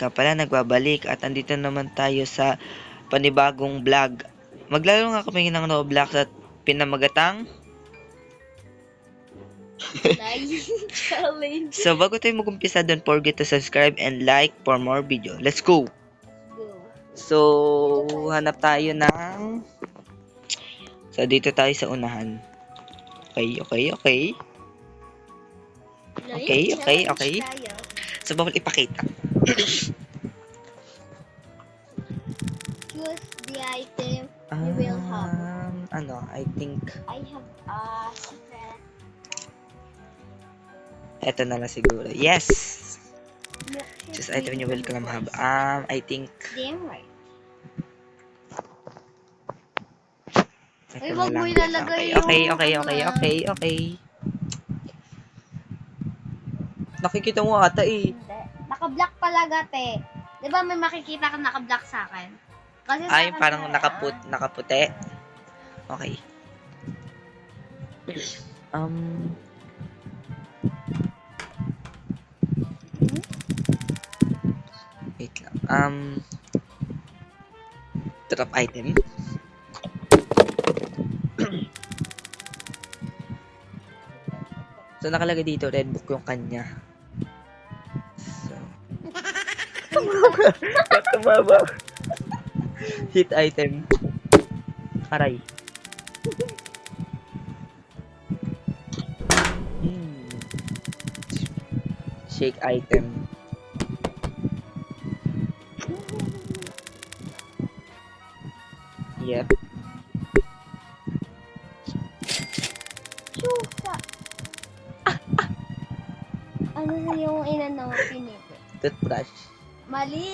nga pala, nagbabalik at andito naman tayo sa panibagong vlog. Maglaro nga kami ng Roblox at pinamagatang. Challenge. So bago tayo mag-umpisa, don't forget to subscribe and like for more video. Let's go! So, hanap tayo ng... So, dito tayo sa unahan. Okay. Okay. So, bawal ipakita. Choose the item you will have. I think... I have a secret. Eto na lang siguro. Yes! No, Choose item you will have. I think... Damn right. Ito Uy, na wag mo lang. ilalagay Okay. Nakikita mo ata eh. Hindi. Naka-block pala te. Di ba may makikita ka naka-block sa akin? Kasi sa Ay, akin parang wala. nakaputi. Okay. Wait lang. Drop item. So, nakalagay dito, red book yung kanya. So. Tumaba. Hit item. Aray. Shake item. Yep. Chusa. Ano sa yung inano pinili? Toothbrush. Mali!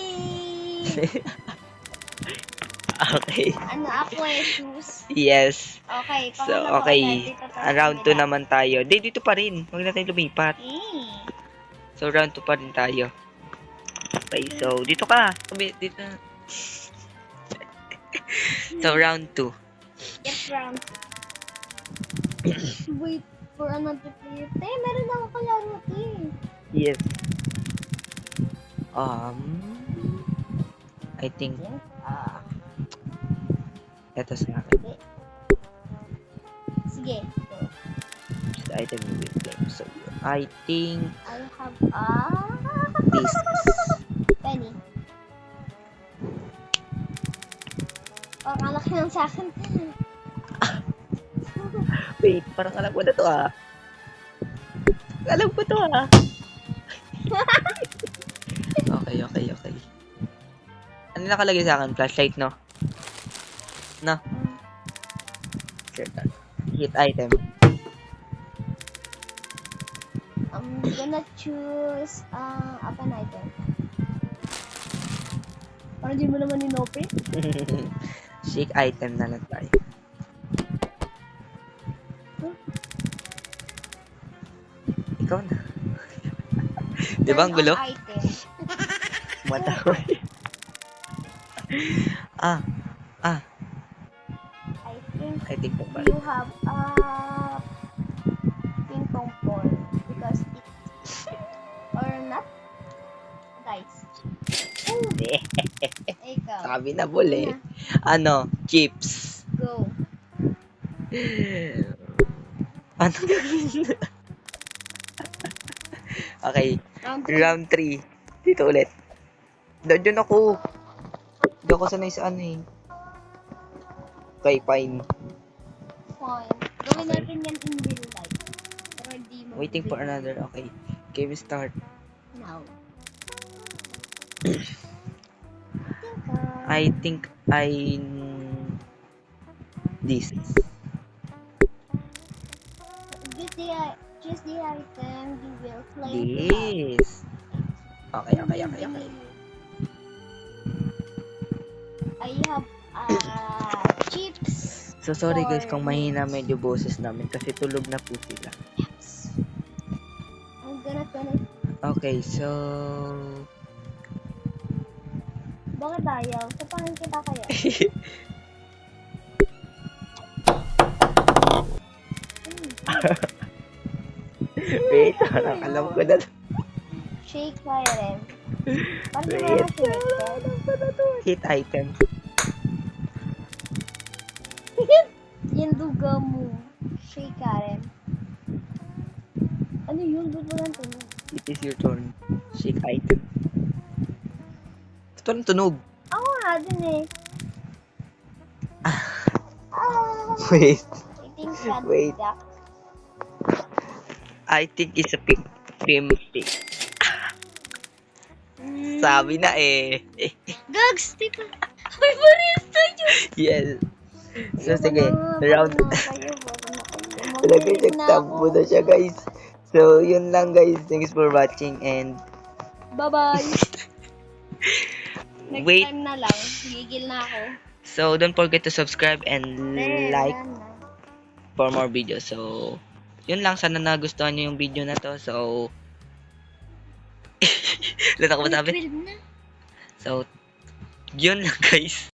Okay. Ano ako shoes? Yes. Okay, So, pangalawa okay. ulit. Dito tayo Round 2 tumira. naman tayo. Dito pa rin. Huwag na tayo lumipat. So, round 2 pa rin tayo. Okay, so, dito ka. Dito. So, round 2. Yes, round. Wait for another player. Meron ako kalaro, Yes. I think, eto sa akin. Sige. Go. Just item you will claim. So, I think, I have this. penny. Oh, kalaki lang sa akin. Wait, parang alam ko na to ah. Alam ko to ah. Okay. Ano nakalagay sa akin? Flashlight, no? No? Sure. Hit item. I'm gonna choose open item. Parang di mo naman inopen? Shake item na lang tayo. Ikaw na. Di ba ang gulo? Turn on item. Matawa. I think I think po ba? you have ping pong ball because it or not guys. Ikaw. Sabi na buli. Ano? Chips. Go. Ano? Okay. Round 3. Dito ulit. Doon ako. Hindi ako sanay sa ano eh. Okay, fine. Fine. Gawin natin yan in real life. Pero di mo Waiting for another. Okay. Okay, we start. now. I think this. Choose the item you will claim. This. Okay. I have chips. So sorry guys kung mahina medyo boses namin kasi tulog na po sila. Yes. I'm gonna finish. Okay, so Bakit ayaw? Sapahan kita kaya. wait, alam ko na. Shake item. Parang di Wait. ba sinigtan? Hit item. Yan duga mo. Shay Karen. Ano yun? Ba't walang tunog? It is your turn. Shake item. Ito ang tunog. Ako nga din eh. Wait. I think that Wait. duck. I think it's a pimpik. Sabi na eh. Gags! Di ba? May barista yun! Yes. So, sige. Baka Round. na kayo, baka na kayo. Talaga Mag-leave na nagtampo ako. na siya, guys. So, yun lang, guys. Thanks for watching and Bye-bye. Next wait. time na lang. Gigil na ako. So, don't forget to subscribe and like Wala na. for more videos. So, yun lang. Sana nagustuhan nyo yung video na to. So, lahat ako masabi. 12 na. So, yun lang, guys.